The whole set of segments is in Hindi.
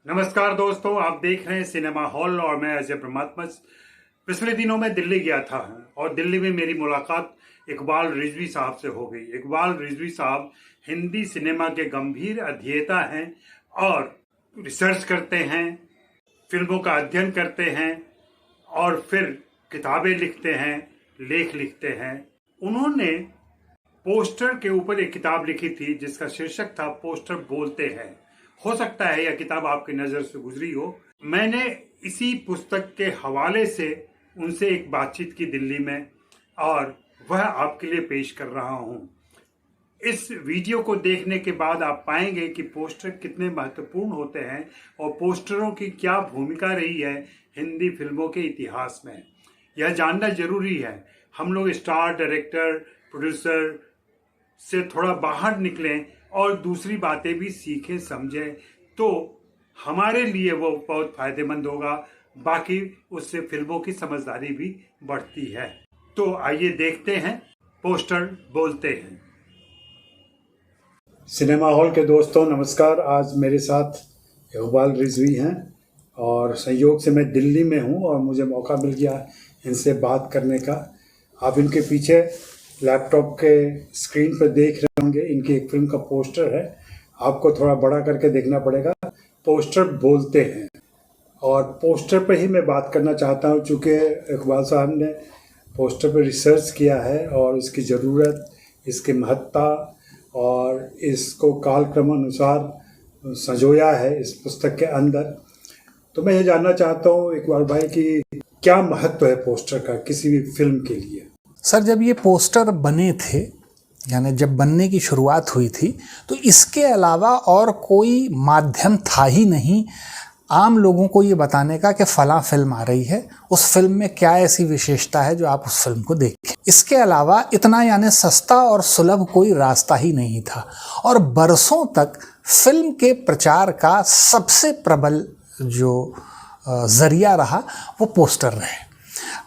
नमस्कार दोस्तों, आप देख रहे हैं सिनेमा हॉल और मैं अजय परमात्मा। पिछले दिनों मैं दिल्ली गया था और दिल्ली में मेरी मुलाकात इकबाल रिजवी साहब से हो गई। इकबाल रिजवी साहब हिंदी सिनेमा के गंभीर अध्येता हैं और रिसर्च करते हैं, फिल्मों का अध्ययन करते हैं और फिर किताबें लिखते हैं, लेख लिखते हैं। उन्होंने पोस्टर के ऊपर एक किताब लिखी थी जिसका शीर्षक था पोस्टर बोलते हैं। हो सकता है यह किताब आपकी नज़र से गुजरी हो। मैंने इसी पुस्तक के हवाले से उनसे एक बातचीत की दिल्ली में और वह आपके लिए पेश कर रहा हूं। इस वीडियो को देखने के बाद आप पाएंगे कि पोस्टर कितने महत्वपूर्ण होते हैं और पोस्टरों की क्या भूमिका रही है हिंदी फिल्मों के इतिहास में। यह जानना जरूरी है। हम लोग स्टार, डायरेक्टर, प्रोड्यूसर से थोड़ा बाहर निकलें और दूसरी बातें भी सीखें, समझें, तो हमारे लिए वो बहुत फायदेमंद होगा। बाकी उससे फिल्मों की समझदारी भी बढ़ती है। तो आइए देखते हैं पोस्टर बोलते हैं। सिनेमा हॉल के दोस्तों नमस्कार। आज मेरे साथ इकबाल रिजवी हैं और संयोग से मैं दिल्ली में हूं और मुझे मौका मिल गया इनसे बात करने का। आप इनके पीछे लैपटॉप के स्क्रीन पर देख रहे होंगे, इनकी एक फिल्म का पोस्टर है। आपको थोड़ा बड़ा करके देखना पड़ेगा। पोस्टर बोलते हैं और पोस्टर पर ही मैं बात करना चाहता हूं, चूँकि इकबाल साहब ने पोस्टर पर रिसर्च किया है और इसकी ज़रूरत, इसकी महत्ता और इसको कालक्रम अनुसार संजोया है इस पुस्तक के अंदर। तो मैं ये जानना चाहता हूँ इकबाल भाई कि क्या महत्व है पोस्टर का किसी भी फिल्म के लिए। सर, जब ये पोस्टर बने थे, यानी जब बनने की शुरुआत हुई थी, तो इसके अलावा और कोई माध्यम था ही नहीं आम लोगों को ये बताने का कि फ़लाँ फिल्म आ रही है, उस फिल्म में क्या ऐसी विशेषता है जो आप उस फिल्म को देखें। इसके अलावा इतना यानी सस्ता और सुलभ कोई रास्ता ही नहीं था और बरसों तक फिल्म के प्रचार का सबसे प्रबल जो ज़रिया रहा वो पोस्टर रहे।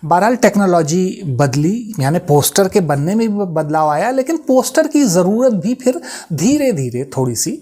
बहरहाल टेक्नोलॉजी बदली, यानी पोस्टर के बनने में भी बदलाव आया, लेकिन पोस्टर की ज़रूरत भी फिर धीरे धीरे थोड़ी सी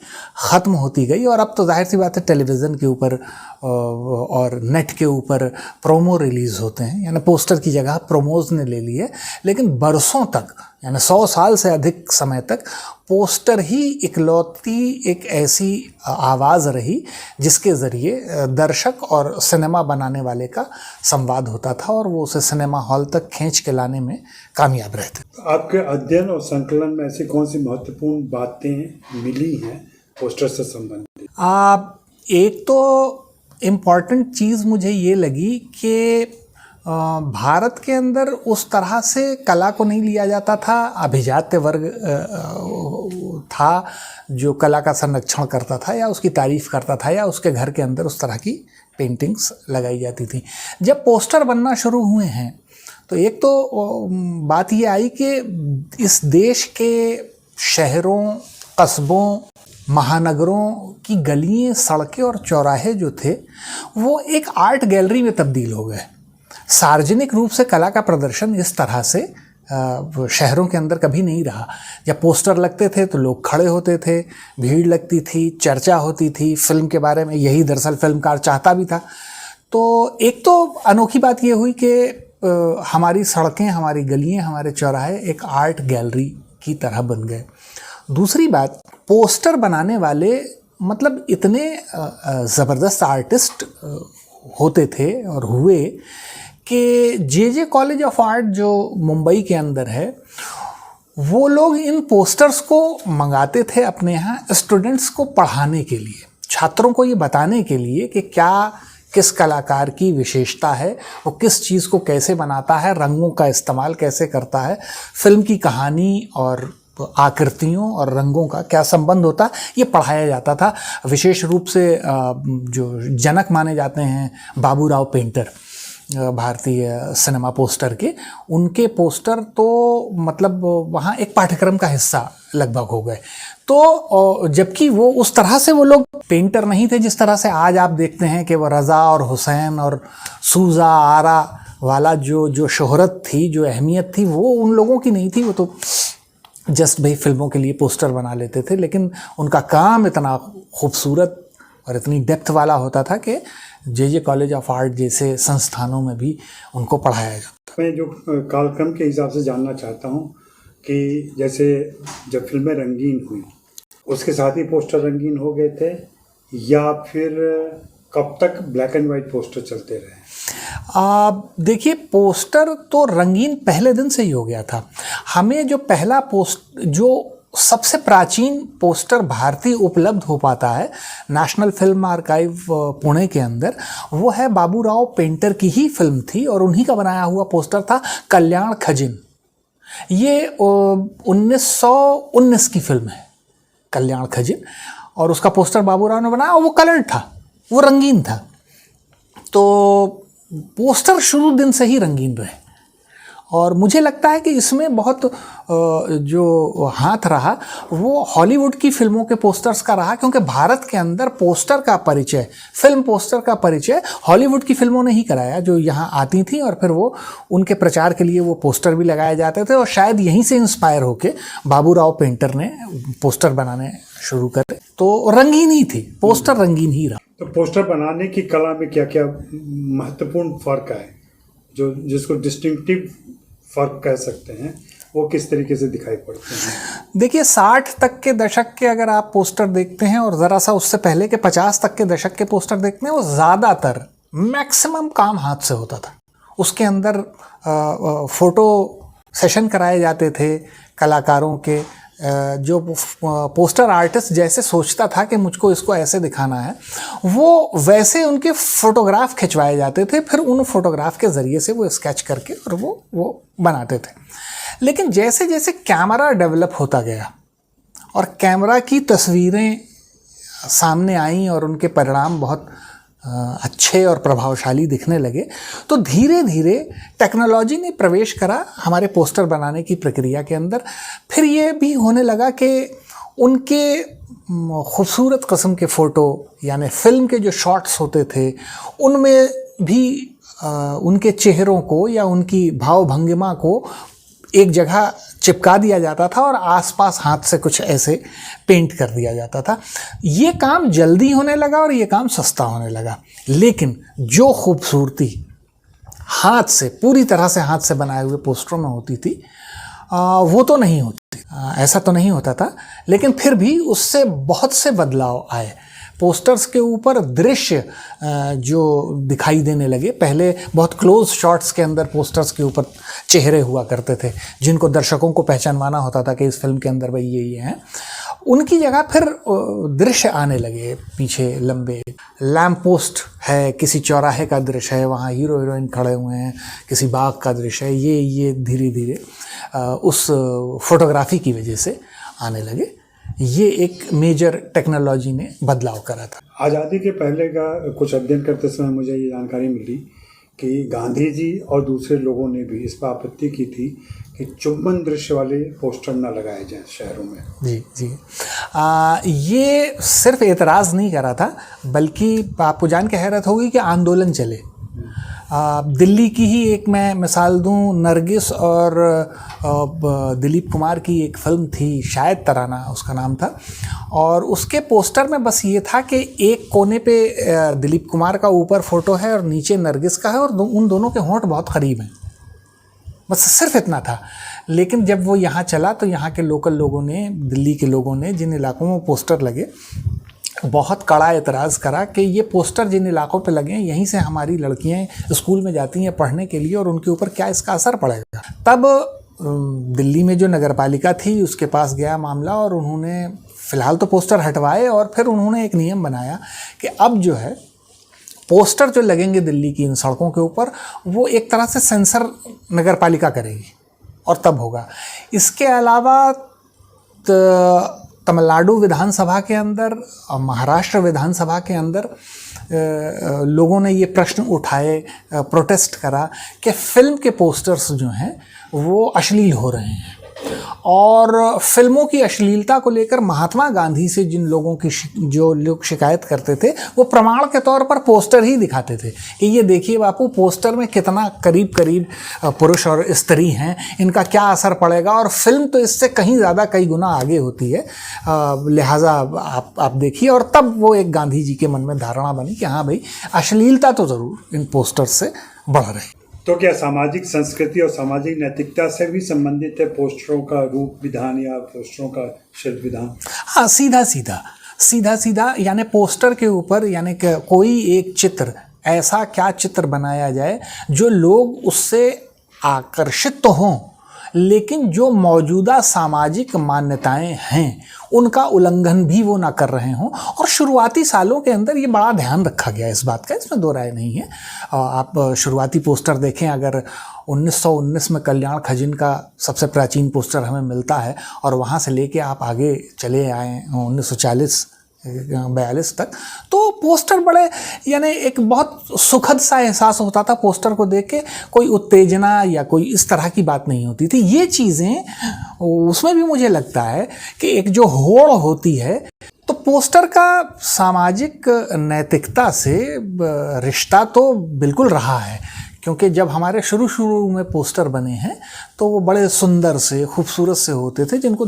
ख़त्म होती गई और अब तो जाहिर सी बात है टेलीविज़न के ऊपर और नेट के ऊपर प्रोमो रिलीज़ होते हैं, यानी पोस्टर की जगह प्रोमोज ने ले ली है। लेकिन बरसों तक, यानी 100 साल से अधिक समय तक पोस्टर ही इकलौती एक ऐसी आवाज़ रही जिसके ज़रिए दर्शक और सिनेमा बनाने वाले का संवाद होता था और वो उसे सिनेमा हॉल तक खींच के लाने में कामयाब रहते। आपके अध्ययन और संकलन में ऐसी कौन सी महत्वपूर्ण बातें मिली हैं पोस्टर से संबंधित? एक तो इम्पॉर्टेंट चीज़ मुझे ये लगी कि भारत के अंदर उस तरह से कला को नहीं लिया जाता था। अभिजात्य वर्ग था जो कला का संरक्षण करता था या उसकी तारीफ़ करता था या उसके घर के अंदर उस तरह की पेंटिंग्स लगाई जाती थी। जब पोस्टर बनना शुरू हुए हैं तो एक तो बात ये आई कि इस देश के शहरों, कस्बों, महानगरों की गलियाँ, सड़कें और चौराहे जो थे वो एक आर्ट गैलरी में तब्दील हो गए। सार्वजनिक रूप से कला का प्रदर्शन इस तरह से शहरों के अंदर कभी नहीं रहा। जब पोस्टर लगते थे तो लोग खड़े होते थे, भीड़ लगती थी, चर्चा होती थी फिल्म के बारे में। यही दरअसल फिल्मकार चाहता भी था। तो एक तो अनोखी बात ये हुई कि हमारी सड़कें, हमारी गलियाँ, हमारे चौराहे एक आर्ट गैलरी की तरह बन गए। दूसरी बात, पोस्टर बनाने वाले मतलब इतने ज़बरदस्त आर्टिस्ट होते थे और हुए कि जे कॉलेज ऑफ आर्ट जो मुंबई के अंदर है, वो लोग इन पोस्टर्स को मंगाते थे अपने यहाँ स्टूडेंट्स को पढ़ाने के लिए, छात्रों को ये बताने के लिए कि क्या किस कलाकार की विशेषता है, वो किस चीज़ को कैसे बनाता है, रंगों का इस्तेमाल कैसे करता है, फिल्म की कहानी और आकृतियों और रंगों का क्या संबंध होता है, ये पढ़ाया जाता था। विशेष रूप से जो जनक माने जाते हैं बाबूराव पेंटर, भारतीय सिनेमा पोस्टर के, उनके पोस्टर तो मतलब वहाँ एक पाठ्यक्रम का हिस्सा लगभग हो गए। तो जबकि वो उस तरह से वो लोग पेंटर नहीं थे जिस तरह से आज आप देखते हैं कि वो रज़ा और हुसैन और सूजा आरा वाला जो शोहरत थी, जो अहमियत थी, वो उन लोगों की नहीं थी। वो तो जस्ट भाई फिल्मों के लिए पोस्टर बना लेते थे, लेकिन उनका काम इतना खूबसूरत और इतनी डेप्थ वाला होता था कि जे कॉलेज ऑफ आर्ट जैसे संस्थानों में भी उनको पढ़ाया जाता। मैं जो कालक्रम के हिसाब से जानना चाहता हूँ कि जैसे जब फिल्में रंगीन हुई उसके साथ ही पोस्टर रंगीन हो गए थे या फिर कब तक ब्लैक एंड वाइट पोस्टर चलते रहे? देखिए, पोस्टर तो रंगीन पहले दिन से ही हो गया था। हमें जो पहला जो सबसे प्राचीन पोस्टर भारतीय उपलब्ध हो पाता है नेशनल फिल्म आर्काइव पुणे के अंदर, वो है बाबूराव पेंटर की ही फिल्म थी और उन्हीं का बनाया हुआ पोस्टर था कल्याण खजिन। ये 1919 की फिल्म है कल्याण खजिन, और उसका पोस्टर बाबूराव ने बनाया और वो कलर था, वो रंगीन था। तो पोस्टर शुरू दिन से ही रंगीन रहे और मुझे लगता है कि इसमें बहुत जो हाथ रहा वो हॉलीवुड की फिल्मों के पोस्टर्स का रहा, क्योंकि भारत के अंदर पोस्टर का परिचय, फिल्म पोस्टर का परिचय हॉलीवुड की फिल्मों ने ही कराया, जो यहाँ आती थी और फिर वो उनके प्रचार के लिए वो पोस्टर भी लगाए जाते थे और शायद यहीं से इंस्पायर होके बाबूराव पेंटर ने पोस्टर बनाने शुरू करे। तो रंगीन ही थी, पोस्टर रंगीन ही रहा। तो पोस्टर बनाने की कला में क्या क्या महत्वपूर्ण फर्क है, जो जिसको डिस्टिंक्टिव फर्क कह सकते हैं, वो किस तरीके से दिखाई पड़ते हैं? देखिए, 60 तक के दशक के अगर आप पोस्टर देखते हैं और ज़रा सा उससे पहले के 50 तक के दशक के पोस्टर देखते हैं, वो ज़्यादातर मैक्सिमम काम हाथ से होता था। उसके अंदर फोटो सेशन कराए जाते थे कलाकारों के, जो पोस्टर आर्टिस्ट जैसे सोचता था कि मुझको इसको ऐसे दिखाना है, वो वैसे उनके फोटोग्राफ खिंचवाए जाते थे, फिर उन फोटोग्राफ के ज़रिए से वो स्केच करके और वो बनाते थे। लेकिन जैसे जैसे कैमरा डेवलप होता गया और कैमरा की तस्वीरें सामने आईं और उनके परिणाम बहुत अच्छे और प्रभावशाली दिखने लगे, तो धीरे धीरे टेक्नोलॉजी ने प्रवेश करा हमारे पोस्टर बनाने की प्रक्रिया के अंदर। फिर ये भी होने लगा कि उनके खूबसूरत किस्म के फ़ोटो, यानी फ़िल्म के जो शॉट्स होते थे, उनमें भी उनके चेहरों को या उनकी भाव भंगिमा को एक जगह चिपका दिया जाता था और आसपास हाथ से कुछ ऐसे पेंट कर दिया जाता था। ये काम जल्दी होने लगा और ये काम सस्ता होने लगा, लेकिन जो खूबसूरती हाथ से, पूरी तरह से हाथ से बनाए हुए पोस्टरों में होती थी, वो तो नहीं होती, ऐसा तो नहीं होता था। लेकिन फिर भी उससे बहुत से बदलाव आए। पोस्टर्स के ऊपर दृश्य जो दिखाई देने लगे, पहले बहुत क्लोज शॉट्स के अंदर पोस्टर्स के ऊपर चेहरे हुआ करते थे जिनको दर्शकों को पहचानवाना होता था कि इस फिल्म के अंदर भाई ये हैं। उनकी जगह फिर दृश्य आने लगे पीछे लंबे। लैम्प पोस्ट है, किसी चौराहे का दृश्य है, वहाँ हीरो हीरोइन खड़े हुए हैं, किसी बाग का दृश्य है, ये धीरे धीरे उस फोटोग्राफी की वजह से आने लगे। ये एक मेजर टेक्नोलॉजी ने बदलाव करा था। आज़ादी के पहले का कुछ अध्ययन करते समय मुझे ये जानकारी मिली कि गांधी जी और दूसरे लोगों ने भी इस पर आपत्ति की थी कि चुंबन दृश्य वाले पोस्टर न लगाए जाएं शहरों में। जी ये सिर्फ एतराज़ नहीं करा था, बल्कि आपको जान के हैरत होगी कि आंदोलन चले। दिल्ली की ही एक मैं मिसाल दूं, नरगिस और दिलीप कुमार की एक फिल्म थी, शायद तराना उसका नाम था, और उसके पोस्टर में बस ये था कि एक कोने पे दिलीप कुमार का ऊपर फोटो है और नीचे नरगिस का है और उन दोनों के होंठ बहुत करीब हैं, बस सिर्फ इतना था। लेकिन जब वो यहाँ चला तो यहाँ के लोकल लोगों ने, दिल्ली के लोगों ने, जिन इलाकों में पोस्टर लगे, बहुत कड़ा एतराज़ करा कि ये पोस्टर जिन इलाकों पे लगे हैं, यहीं से हमारी लड़कियां स्कूल में जाती हैं पढ़ने के लिए और उनके ऊपर क्या इसका असर पड़ेगा। तब दिल्ली में जो नगरपालिका थी उसके पास गया मामला और उन्होंने फ़िलहाल तो पोस्टर हटवाए और फिर उन्होंने एक नियम बनाया कि अब जो है पोस्टर जो लगेंगे दिल्ली की इन सड़कों के ऊपर, वो एक तरह से सेंसर नगरपालिका करेगी और तब होगा। इसके अलावा तमिलनाडु विधानसभा के अंदर और महाराष्ट्र विधानसभा के अंदर लोगों ने ये प्रश्न उठाए, प्रोटेस्ट करा कि फिल्म के पोस्टर्स जो हैं वो अश्लील हो रहे हैं। और फिल्मों की अश्लीलता को लेकर महात्मा गांधी से जिन लोगों की जो लोग शिकायत करते थे वो प्रमाण के तौर पर पोस्टर ही दिखाते थे कि ये देखिए बापू पोस्टर में कितना करीब करीब पुरुष और स्त्री हैं, इनका क्या असर पड़ेगा, और फिल्म तो इससे कहीं ज़्यादा कई गुना आगे होती है, लिहाजा आप देखिए। और तब वो एक गांधी जी के मन में धारणा बनी कि हाँ भाई अश्लीलता तो ज़रूर इन पोस्टर से बढ़ रही। तो क्या सामाजिक संस्कृति और सामाजिक नैतिकता से भी संबंधित है पोस्टरों का रूप विधान या पोस्टरों का शिल्प विधान? हाँ, सीधा सीधा यानी पोस्टर के ऊपर यानी कोई एक चित्र, ऐसा क्या चित्र बनाया जाए जो लोग उससे आकर्षित तो हों लेकिन जो मौजूदा सामाजिक मान्यताएं हैं उनका उल्लंघन भी वो ना कर रहे हों। और शुरुआती सालों के अंदर ये बड़ा ध्यान रखा गया इस बात का, इसमें दो राय नहीं है। आप शुरुआती पोस्टर देखें, अगर 1919 में कल्याण खजिन का सबसे प्राचीन पोस्टर हमें मिलता है और वहाँ से लेके आप आगे चले आए 1940-42 तक, तो पोस्टर बड़े यानी एक बहुत सुखद सा एहसास होता था पोस्टर को देख के, कोई उत्तेजना या कोई इस तरह की बात नहीं होती थी। ये चीज़ें उसमें भी मुझे लगता है कि एक जो होड़ होती है, तो पोस्टर का सामाजिक नैतिकता से रिश्ता तो बिल्कुल रहा है, क्योंकि जब हमारे शुरू में पोस्टर बने हैं तो वो बड़े सुंदर से खूबसूरत से होते थे जिनको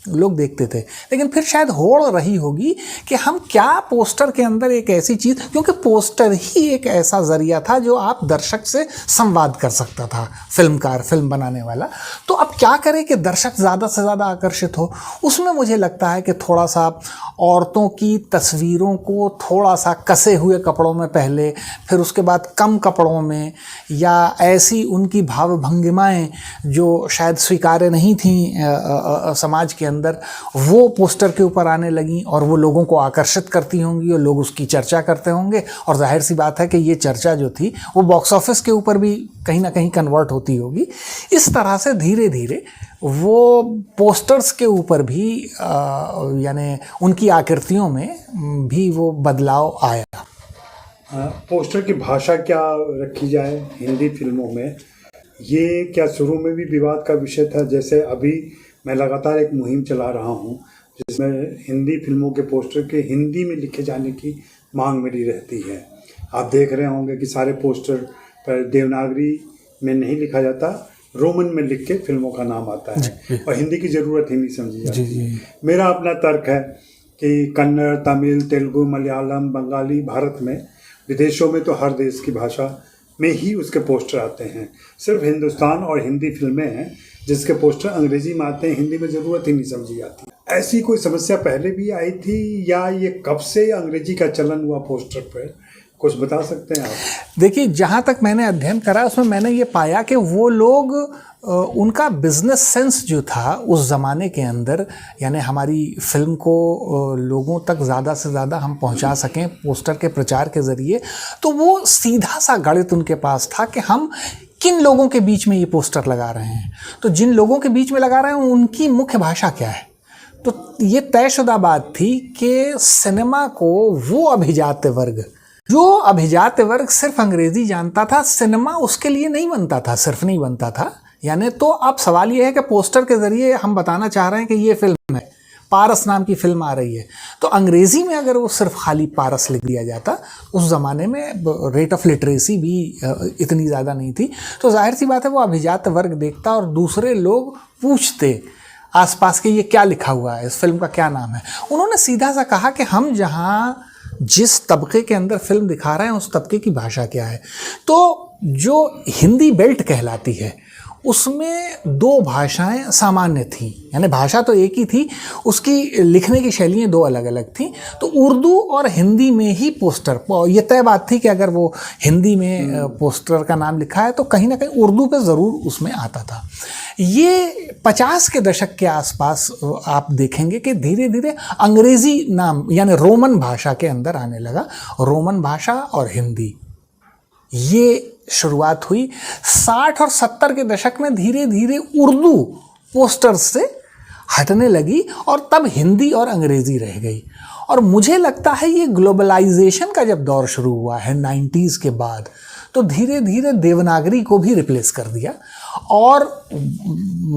लोग देखते थे। लेकिन फिर शायद होड़ रही होगी कि हम क्या पोस्टर के अंदर एक ऐसी चीज़, क्योंकि पोस्टर ही एक ऐसा ज़रिया था जो आप दर्शक से संवाद कर सकता था, फिल्म बनाने वाला। तो अब क्या करें कि दर्शक ज़्यादा से ज़्यादा आकर्षित हो। उसमें मुझे लगता है कि थोड़ा सा औरतों की तस्वीरों को थोड़ा सा कसे हुए कपड़ों में पहले, फिर उसके बाद कम कपड़ों में, या ऐसी उनकी भाव भंगिमाएँ जो शायद स्वीकार्य नहीं थी समाज के अंदर, वो पोस्टर के ऊपर आने लगी और वो लोगों को आकर्षित करती होंगी और लोग उसकी चर्चा करते होंगे। और जाहिर सी बात है कि ये चर्चा जो थी वो बॉक्स ऑफिस के ऊपर भी कहीं ना कहीं कन्वर्ट होती होगी। इस तरह से धीरे धीरे वो पोस्टर्स के ऊपर भी यानी उनकी आकृतियों में भी वो बदलाव आया। पोस्टर की भाषा क्या रखी जाए हिंदी फिल्मों में, ये क्या शुरू में भी विवाद का विषय था? जैसे अभी मैं लगातार एक मुहिम चला रहा हूँ जिसमें हिंदी फिल्मों के पोस्टर के हिंदी में लिखे जाने की मांग मेरी रहती है। आप देख रहे होंगे कि सारे पोस्टर पर देवनागरी में नहीं लिखा जाता, रोमन में लिख के फिल्मों का नाम आता है और हिंदी की ज़रूरत ही नहीं समझी जाती। मेरा अपना तर्क है कि कन्नड़, तमिल, तेलुगु, मलयालम, बंगाली, भारत में, विदेशों में तो हर देश की भाषा में ही उसके पोस्टर आते हैं। सिर्फ हिंदुस्तान और हिंदी फिल्में हैं जिसके पोस्टर अंग्रेजी में आते हैं, हिंदी में ज़रूरत ही नहीं समझी जाती। ऐसी कोई समस्या पहले भी आई थी या ये कब से अंग्रेजी का चलन हुआ पोस्टर पर, कुछ बता सकते हैं आप? देखिए, जहाँ तक मैंने अध्ययन करा उसमें मैंने ये पाया कि वो लोग उनका बिजनेस सेंस जो था उस ज़माने के अंदर, यानी हमारी फिल्म को लोगों तक ज़्यादा से ज़्यादा हम पहुंचा सकें पोस्टर के प्रचार के ज़रिए, तो वो सीधा सा गणित उनके पास था कि हम किन लोगों के बीच में ये पोस्टर लगा रहे हैं। तो जिन लोगों के बीच में लगा रहे हैं उनकी मुख्य भाषा क्या है। तो ये तयशुदा बात थी कि सिनेमा को वो अभिजात्य वर्ग सिर्फ अंग्रेज़ी जानता था, सिनेमा उसके लिए नहीं बनता था, सिर्फ नहीं बनता था। यानी तो अब सवाल ये है कि पोस्टर के ज़रिए हम बताना चाह रहे हैं कि ये फिल्म है, पारस नाम की फिल्म आ रही है, तो अंग्रेज़ी में अगर वो सिर्फ खाली पारस लिख दिया जाता, उस ज़माने में रेट ऑफ लिटरेसी भी इतनी ज़्यादा नहीं थी, तो जाहिर सी बात है वो अभिजात वर्ग देखता और दूसरे लोग पूछते आसपास के ये क्या लिखा हुआ है, इस फिल्म का क्या नाम है। उन्होंने सीधा सा कहा कि हम जहाँ जिस तबके के अंदर फिल्म दिखा रहे हैं उस तबके की भाषा क्या है। तो जो हिंदी बेल्ट कहलाती है उसमें दो भाषाएं सामान्य थीं, यानी भाषा तो एक ही थी, उसकी लिखने की शैलियाँ दो अलग अलग थीं। तो उर्दू और हिंदी में ही पोस्टर, ये तय बात थी कि अगर वो हिंदी में पोस्टर का नाम लिखा है तो कहीं ना कहीं उर्दू पे ज़रूर उसमें आता था। ये 50 के दशक के आसपास आप देखेंगे कि धीरे धीरे अंग्रेज़ी नाम यानी रोमन भाषा के अंदर आने लगा। रोमन भाषा और हिंदी, ये शुरुआत हुई 60 और 70 के दशक में। धीरे धीरे उर्दू पोस्टर्स से हटने लगी और तब हिंदी और अंग्रेज़ी रह गई। और मुझे लगता है ये ग्लोबलाइजेशन का जब दौर शुरू हुआ है 90s के बाद, तो धीरे धीरे देवनागरी को भी रिप्लेस कर दिया और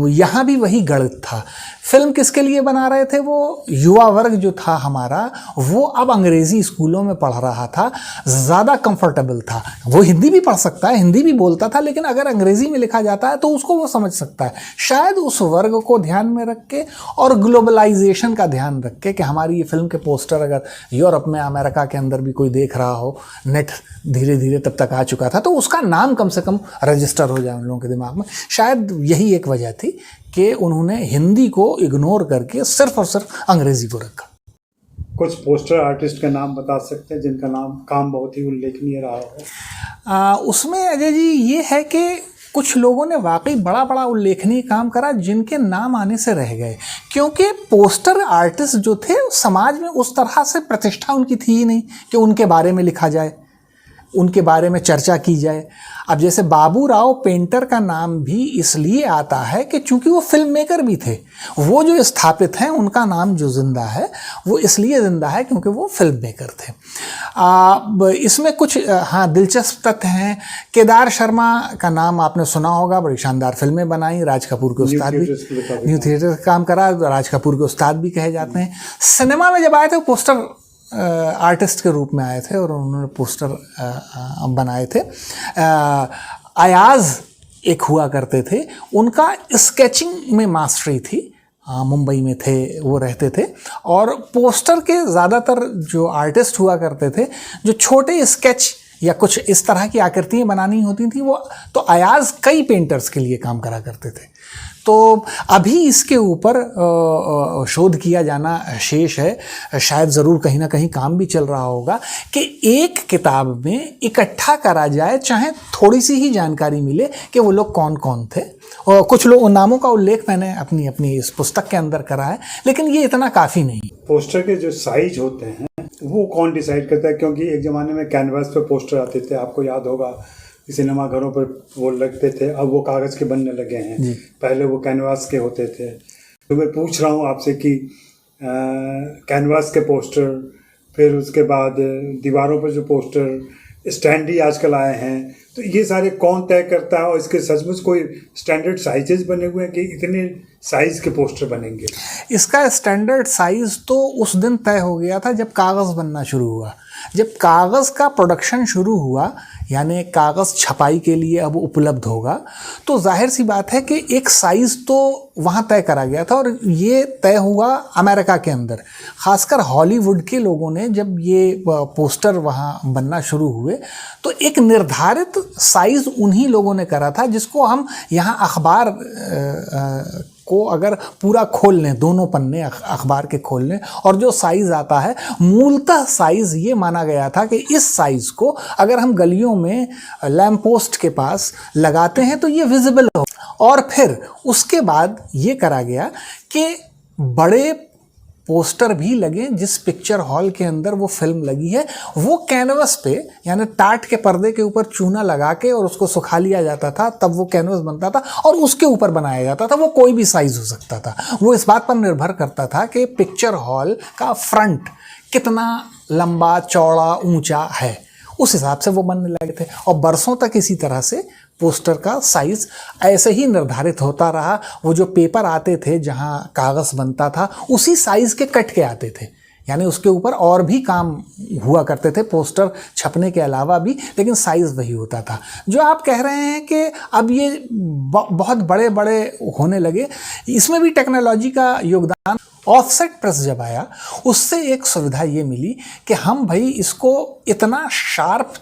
यहाँ भी वही गणित था। फिल्म किसके लिए बना रहे थे? वो युवा वर्ग जो था हमारा, वो अब अंग्रेज़ी स्कूलों में पढ़ रहा था, ज़्यादा कंफर्टेबल था। वो हिंदी भी पढ़ सकता है, हिंदी भी बोलता था, लेकिन अगर अंग्रेज़ी में लिखा जाता है तो उसको वो समझ सकता है। शायद उस वर्ग को ध्यान में रख के और ग्लोबलाइजेशन का ध्यान रख के कि हमारी ये फिल्म के पोस्टर अगर यूरोप में, अमेरिका के अंदर भी कोई देख रहा हो, नेट धीरे धीरे तब तक आ चुका था, तो उसका नाम कम से कम रजिस्टर हो जाए उन लोगों के दिमाग में। शायद यही एक वजह थी कि उन्होंने हिंदी को इग्नोर करके सिर्फ और सिर्फ अंग्रेजी को रखा। कुछ पोस्टर आर्टिस्ट का नाम बता सकते हैं जिनका नाम काम बहुत ही उल्लेखनीय रहा हो? उसमें अजय जी ये है कि कुछ लोगों ने वाकई बड़ा बड़ा उल्लेखनीय काम करा जिनके नाम आने से रह गए, क्योंकि पोस्टर आर्टिस्ट जो थे समाज में उस तरह से प्रतिष्ठा उनकी थी ही नहीं कि उनके बारे में लिखा जाए, उनके बारे में चर्चा की जाए। अब जैसे बाबू राव पेंटर का नाम भी इसलिए आता है कि चूंकि वो फिल्म मेकर भी थे। वो जो स्थापित हैं उनका नाम जो जिंदा है वो इसलिए जिंदा है क्योंकि वो फिल्म मेकर थे। इसमें कुछ दिलचस्प तथ्य हैं। केदार शर्मा का नाम आपने सुना होगा, बड़ी शानदार फिल्में बनाई, राज कपूर के उस्ताद भी, न्यू थिएटर का काम करा, राज कपूर के उस्ताद भी कहे जाते हैं। सिनेमा में जब आए थे पोस्टर आर्टिस्ट के रूप में आए थे और उन्होंने पोस्टर बनाए थे। अयाज एक हुआ करते थे, उनका स्केचिंग में मास्टरी थी, मुंबई में थे, वो रहते थे। और पोस्टर के ज़्यादातर जो आर्टिस्ट हुआ करते थे, जो छोटे स्केच या कुछ इस तरह की आकृतियाँ बनानी होती थी, वो तो अयाज कई पेंटर्स के लिए काम करा करते थे। तो अभी इसके ऊपर शोध किया जाना शेष है। शायद ज़रूर कहीं ना कहीं काम भी चल रहा होगा कि एक किताब में इकट्ठा करा जाए, चाहे थोड़ी सी ही जानकारी मिले कि वो लोग कौन कौन थे। और कुछ लोग नामों का उल्लेख मैंने अपनी इस पुस्तक के अंदर करा है, लेकिन ये इतना काफ़ी नहीं। पोस्टर के जो साइज होते हैं वो कौन डिसाइड करता है? क्योंकि एक ज़माने में कैनवास पे पोस्टर आते थे, आपको याद होगा, सिनेमा घरों पर वो लगते थे, अब वो कागज़ के बनने लगे हैं, पहले वो कैनवास के होते थे। तो मैं पूछ रहा हूँ आपसे कि कैनवास के पोस्टर, फिर उसके बाद दीवारों पर जो पोस्टर स्टैंडी आजकल आए हैं, तो ये सारे कौन तय करता है? और इसके सचमुच कोई स्टैंडर्ड साइजेस बने हुए हैं कि इतने साइज के पोस्टर बनेंगे? इसका स्टैंडर्ड साइज तो उस दिन तय हो गया था जब कागज़ बनना शुरू हुआ। जब कागज़ का प्रोडक्शन शुरू हुआ, यानी कागज़ छपाई के लिए अब उपलब्ध होगा, तो जाहिर सी बात है कि एक साइज़ तो वहाँ तय करा गया था। और ये तय हुआ अमेरिका के अंदर, ख़ासकर हॉलीवुड के लोगों ने जब ये पोस्टर वहाँ बनना शुरू हुए तो एक निर्धारित साइज़ उन्हीं लोगों ने करा था जिसको हम यहाँ अखबार को अगर पूरा खोल लें, दोनों पन्ने अखबार के खोल लें, और जो साइज़ आता है, मूलतः साइज़ ये माना गया था कि इस साइज़ को अगर हम गलियों में लैंप पोस्ट के पास लगाते हैं तो ये विजिबल हो। और फिर उसके बाद ये करा गया कि बड़े पोस्टर भी लगे जिस पिक्चर हॉल के अंदर वो फिल्म लगी है, वो कैनवस पे, यानी टाट के पर्दे के ऊपर चूना लगा के और उसको सुखा लिया जाता था, तब वो कैनवस बनता था और उसके ऊपर बनाया जाता था। वो कोई भी साइज़ हो सकता था। वो इस बात पर निर्भर करता था कि पिक्चर हॉल का फ्रंट कितना लंबा, चौड़ा, ऊंचा है, उस हिसाब से वो बनने लगे थे। और बरसों तक इसी तरह से पोस्टर का साइज़ ऐसे ही निर्धारित होता रहा। वो जो पेपर आते थे जहाँ कागज़ बनता था, उसी साइज़ के कट के आते थे, यानी उसके ऊपर और भी काम हुआ करते थे पोस्टर छपने के अलावा भी, लेकिन साइज़ वही होता था। जो आप कह रहे हैं कि अब ये बहुत बड़े बड़े होने लगे, इसमें भी टेक्नोलॉजी का योगदान। ऑफसेट प्रेस जब आया, उससे एक सुविधा ये मिली कि हम भाई इसको इतना शार्प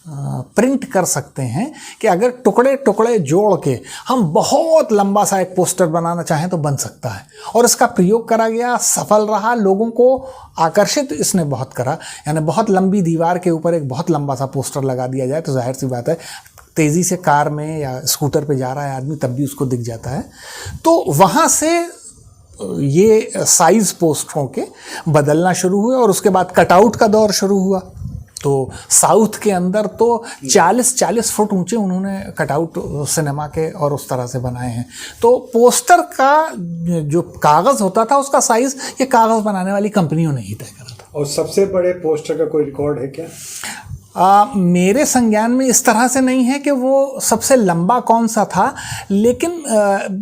प्रिंट कर सकते हैं कि अगर टुकड़े टुकड़े जोड़ के हम बहुत लंबा सा एक पोस्टर बनाना चाहें तो बन सकता है। और इसका प्रयोग करा गया, सफल रहा, लोगों को आकर्षित इसने बहुत करा। यानी बहुत लंबी दीवार के ऊपर एक बहुत लंबा सा पोस्टर लगा दिया जाए तो जाहिर सी बात है तेज़ी से कार में या स्कूटर पे जा रहा है आदमी तब भी उसको दिख जाता है। तो वहाँ से ये साइज़ पोस्टरों के बदलना शुरू हुए और उसके बाद कटआउट का दौर शुरू हुआ। तो साउथ के अंदर तो 40-40 फुट ऊंचे उन्होंने कटआउट सिनेमा के और उस तरह से बनाए हैं। तो पोस्टर का जो कागज़ होता था उसका साइज़ ये कागज़ बनाने वाली कंपनियों ने ही तय करा था। और सबसे बड़े पोस्टर का कोई रिकॉर्ड है क्या? मेरे संज्ञान में इस तरह से नहीं है कि वो सबसे लंबा कौन सा था, लेकिन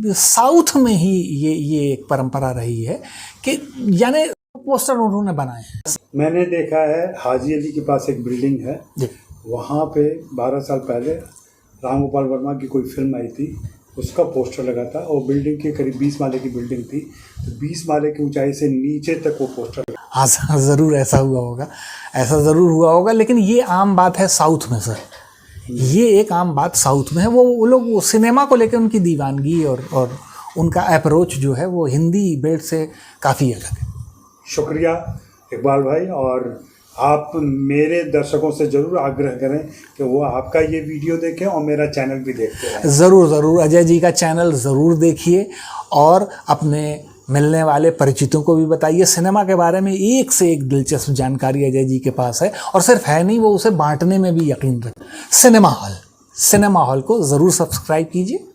साउथ में ही ये एक परंपरा रही है कि यानी पोस्टर उन्होंने बनाए हैं। मैंने देखा है हाजी अली के पास एक बिल्डिंग है, जी। वहाँ पे 12 साल पहले राम गोपाल वर्मा की कोई फिल्म आई थी, उसका पोस्टर लगा था और बिल्डिंग के करीब 20 माले की बिल्डिंग थी, तो 20 माले की ऊंचाई से नीचे तक वो पोस्टर लगा। हाँ, ज़रूर ऐसा हुआ होगा, ऐसा ज़रूर हुआ होगा, लेकिन ये आम बात है साउथ में सर, ये एक आम बात साउथ में है। वो लोग सिनेमा को लेकर उनकी दीवानगी और उनका अप्रोच जो है वो हिंदी बेल्ट से काफ़ी अलग है। शुक्रिया इकबाल भाई, और आप मेरे दर्शकों से ज़रूर आग्रह करें कि वो आपका ये वीडियो देखें और मेरा चैनल भी देखते रहें। ज़रूर अजय जी का चैनल ज़रूर देखिए और अपने मिलने वाले परिचितों को भी बताइए। सिनेमा के बारे में एक से एक दिलचस्प जानकारी अजय जी के पास है, और सिर्फ है नहीं, वो उसे बांटने में भी यकीन रखें। सिनेमा हॉल को ज़रूर सब्सक्राइब कीजिए।